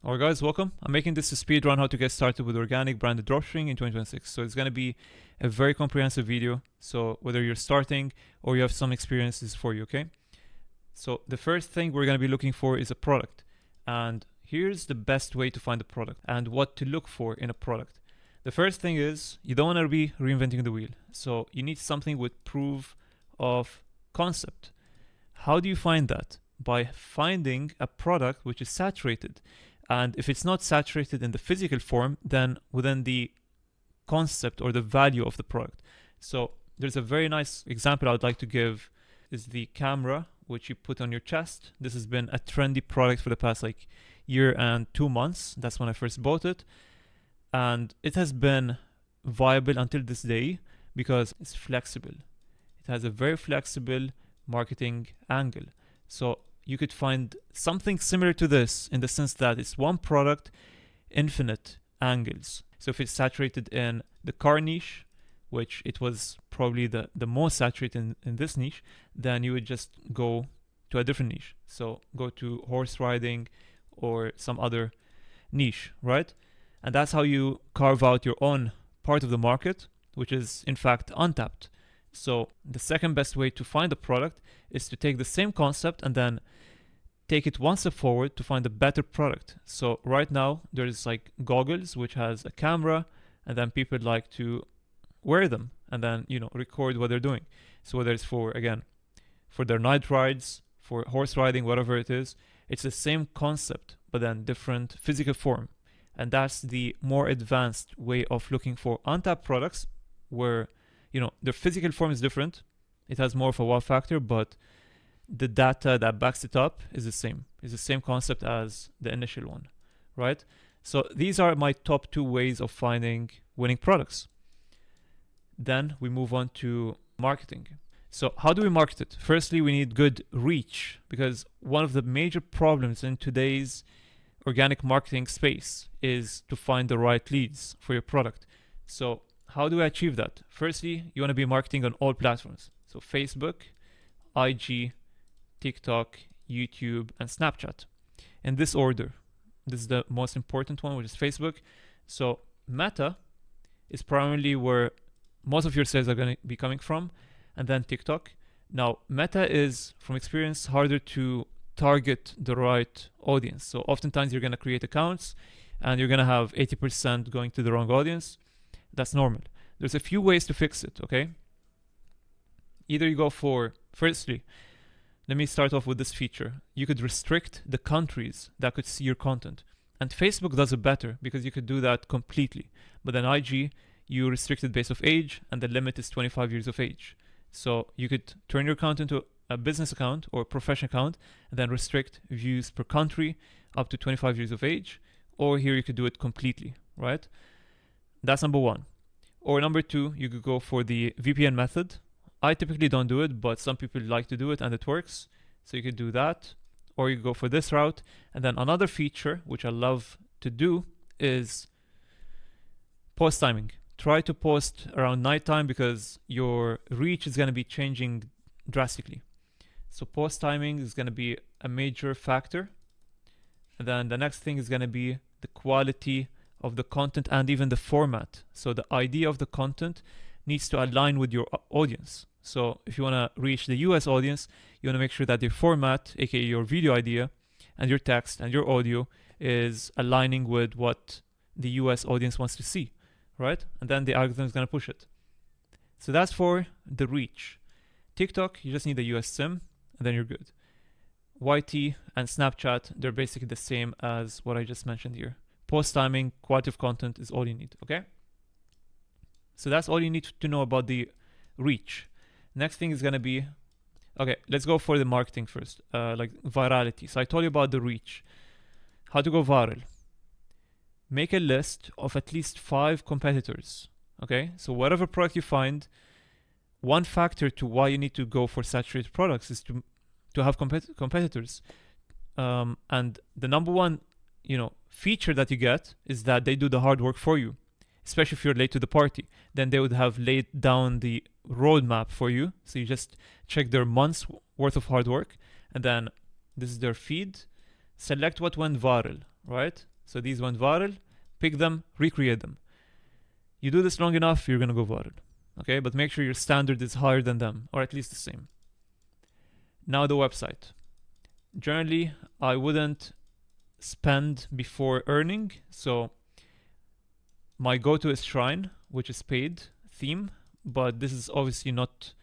Alright guys, welcome. I'm making this a speed run how to get started with organic branded dropshipping in 2026. So it's going to be a very comprehensive video. So whether you're starting or you have some experiences for you, okay? So the first thing we're going to be looking for is a product. And here's the best way to find a product and what to look for in a product. The first thing is you don't want to be reinventing the wheel. So you need something with proof of concept. How do you find that? By finding a product which is saturated. And if it's not saturated in the physical form, then within the concept or the value of the product. So there's a very nice example I would like to give is the camera which you put on your chest. This has been a trendy product for the past year and 2 months. That's when I first bought it. And it has been viable until this day because it's flexible. It has a very flexible marketing angle. So you could find something similar to this in the sense that it's one product, infinite angles. So if it's saturated in the car niche, which it was probably the most saturated in this niche, then you would just go to a different niche. So go to horse riding or some other niche, right? And that's how you carve out your own part of the market, which is in fact untapped. So the second best way to find a product is to take the same concept and then take it one step forward to find a better product. So right now there's goggles which has a camera, and then people like to wear them and then record what they're doing. So whether it's for their night rides, for horse riding, whatever it is, it's the same concept but then different physical form. And that's the more advanced way of looking for untapped products where their physical form is different. It has more of a wow factor, but the data that backs it up is the same. It's the same concept as the initial one, right? So these are my top 2 ways of finding winning products. Then we move on to marketing. So how do we market it? Firstly, we need good reach, because one of the major problems in today's organic marketing space is to find the right leads for your product. So how do we achieve that? Firstly, you want to be marketing on all platforms. So Facebook, IG, TikTok, YouTube, and Snapchat. In this order. This is the most important one, which is Facebook. So Meta is primarily where most of your sales are going to be coming from, and then TikTok. Now, Meta is, from experience, harder to target the right audience. So oftentimes you're going to create accounts and you're going to have 80% going to the wrong audience. That's normal. There's a few ways to fix it, okay? Either you go for, firstly, let me start off with this feature. You could restrict the countries that could see your content. And Facebook does it better because you could do that completely. But then IG, you restrict it based off age, and the limit is 25 years of age. So you could turn your account into a business account or a professional account and then restrict views per country up to 25 years of age. Or here you could do it completely, right? That's number 1. Or number 2, you could go for the VPN method. I typically don't do it, but some people like to do it and it works. So you could do that, or you could go for this route. And then another feature, which I love to do, is post timing. Try to post around nighttime because your reach is going to be changing drastically. So post timing is going to be a major factor. And then the next thing is going to be the quality of the content and even the format. So the idea of the content needs to align with your audience. So if you want to reach the US audience, you want to make sure that your format, aka your video idea, and your text and your audio is aligning with what the US audience wants to see, right? And then the algorithm is going to push it. So that's for the reach. TikTok, you just need a US SIM, and then you're good. YT and Snapchat, they're basically the same as what I just mentioned here. Post timing, quality of content is all you need, okay? So that's all you need to know about the reach. Next thing is going to be, okay, let's go for the marketing first, virality. So I told you about the reach. How to go viral. Make a list of at least 5 competitors, okay? So whatever product you find, one factor to why you need to go for saturated products is to have competitors. And the number one, feature that you get is that they do the hard work for you. Especially if you're late to the party, then they would have laid down the roadmap for you. So you just check their month's worth of hard work, and then this is their feed. Select what went viral, right? So these went viral, pick them, recreate them. You do this long enough, you're gonna go viral. Okay, but make sure your standard is higher than them, or at least the same. Now the website. Generally, I wouldn't spend before earning. So my go-to is Shrine, which is paid theme, but this is obviously not,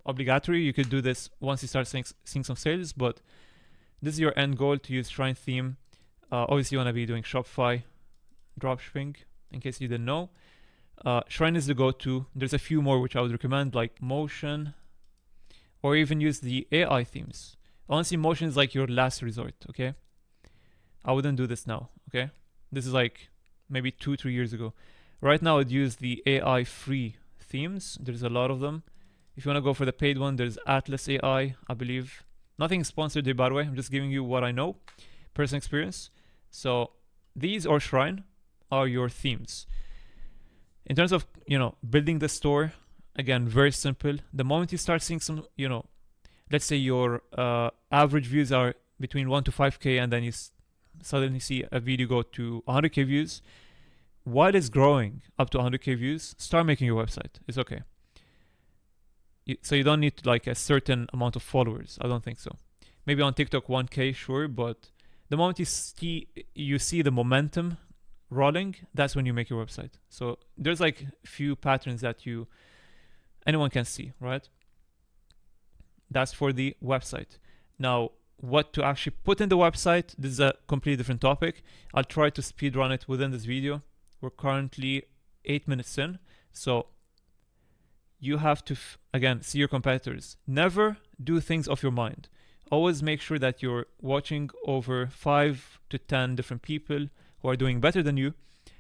obligatory. You could do this once you start seeing some sales, but this is your end goal, to use Shrine theme. Obviously, you want to be doing Shopify, dropshipping, in case you didn't know. Shrine is the go-to. There's a few more which I would recommend, like Motion, or even use the AI themes. Honestly, Motion is like your last resort, okay? I wouldn't do this now, okay? This is like maybe 2-3 years ago. Right now, I'd use the AI free themes. There's a lot of them. If you want to go for the paid one, there's Atlas AI, I believe. Nothing sponsored here, by the way. I'm just giving you what I know, personal experience. So these or Shrine are your themes. In terms of, building the store, again, very simple. The moment you start seeing some, let's say your average views are between 1 to 5K, and then you suddenly see a video go to 100K views. While it's growing up to 100K views, start making your website. It's okay. So you don't need like a certain amount of followers. I don't think so. Maybe on TikTok 1K, sure, but the moment you see the momentum rolling, that's when you make your website. So there's like a few patterns that anyone can see, right? That's for the website. Now, what to actually put in the website, this is a completely different topic. I'll try to speed run it within this video. We're currently 8 minutes in. So you have to, again, see your competitors. Never do things off your mind. Always make sure that you're watching over 5 to 10 different people who are doing better than you,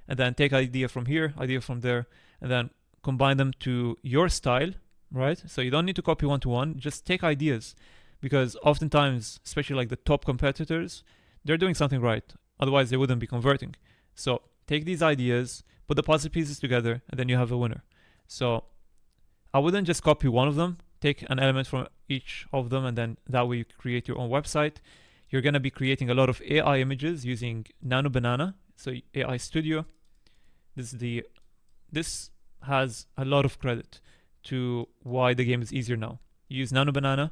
and then take idea from here, idea from there, and then combine them to your style, right? So you don't need to copy one-to-one, just take ideas, because oftentimes, especially like the top competitors, they're doing something right. Otherwise, they wouldn't be converting. So take these ideas, put the puzzle pieces together, and then you have a winner. So I wouldn't just copy one of them, take an element from each of them, and then that way you create your own website. You're going to be creating a lot of AI images using Nano Banana, so AI Studio. This has a lot of credit to why the game is easier now. You use Nano Banana,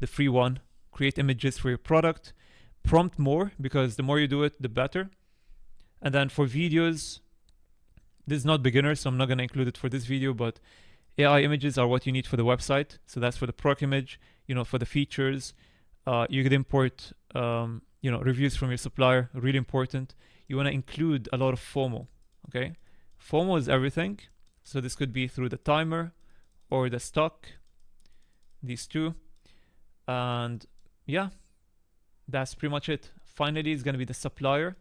the free one, create images for your product, prompt more, because the more you do it, the better. And then for videos, this is not beginner, so I'm not going to include it for this video, but AI images are what you need for the website. So that's for the product image, for the features. You could import, reviews from your supplier, really important. You want to include a lot of FOMO, okay? FOMO is everything. So this could be through the timer or the stock, these two. And yeah, that's pretty much it. Finally, it's going to be the supplier.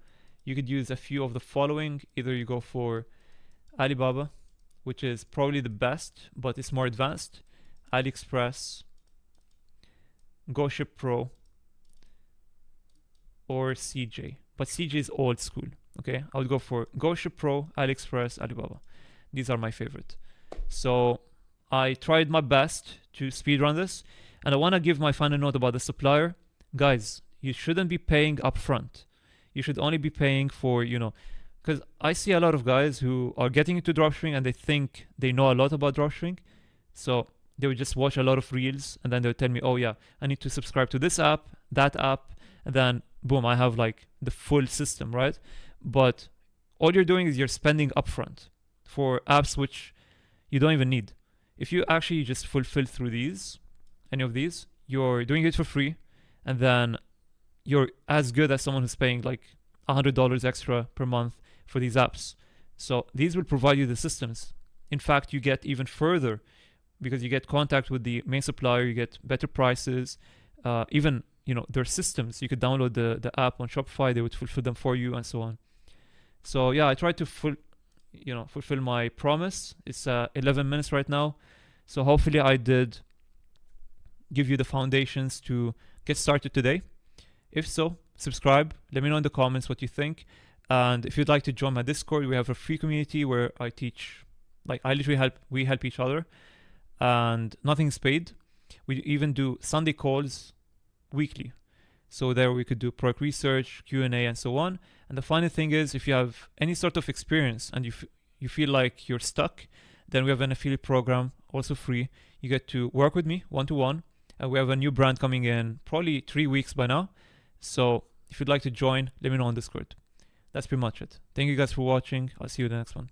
You could use a few of the following. Either you go for Alibaba, which is probably the best, but it's more advanced. AliExpress, GoShip Pro, or CJ. But CJ is old school, okay? I would go for GoShip Pro, AliExpress, Alibaba. These are my favorite. So I tried my best to speedrun this, and I want to give my final note about the supplier. Guys, you shouldn't be paying upfront. You should only be paying for, because I see a lot of guys who are getting into dropshipping and they think they know a lot about dropshipping. So they would just watch a lot of reels, and then they'll tell me, oh yeah, I need to subscribe to this app, that app, and then boom, I have like the full system, right? But all you're doing is you're spending upfront for apps which you don't even need. If you actually just fulfill through any of these, you're doing it for free, and then you're as good as someone who's paying like $100 extra per month for these apps. So these will provide you the systems. In fact, you get even further, because you get contact with the main supplier, you get better prices, even their systems. You could download the app on Shopify, they would fulfill them for you, and so on. So yeah, I tried to fulfill my promise. It's 11 minutes right now, so hopefully I did give you the foundations to get started today. If so, subscribe, let me know in the comments what you think. And if you'd like to join my Discord, we have a free community where I teach, we help each other, and nothing's paid. We even do Sunday calls weekly. So there we could do product research, Q&A, and so on. And the final thing is, if you have any sort of experience and you feel like you're stuck, then we have an affiliate program, also free. You get to work with me one-to-one. We have a new brand coming in probably 3 weeks by now. So if you'd like to join, let me know on Discord. That's pretty much it. Thank you guys for watching. I'll see you in the next one.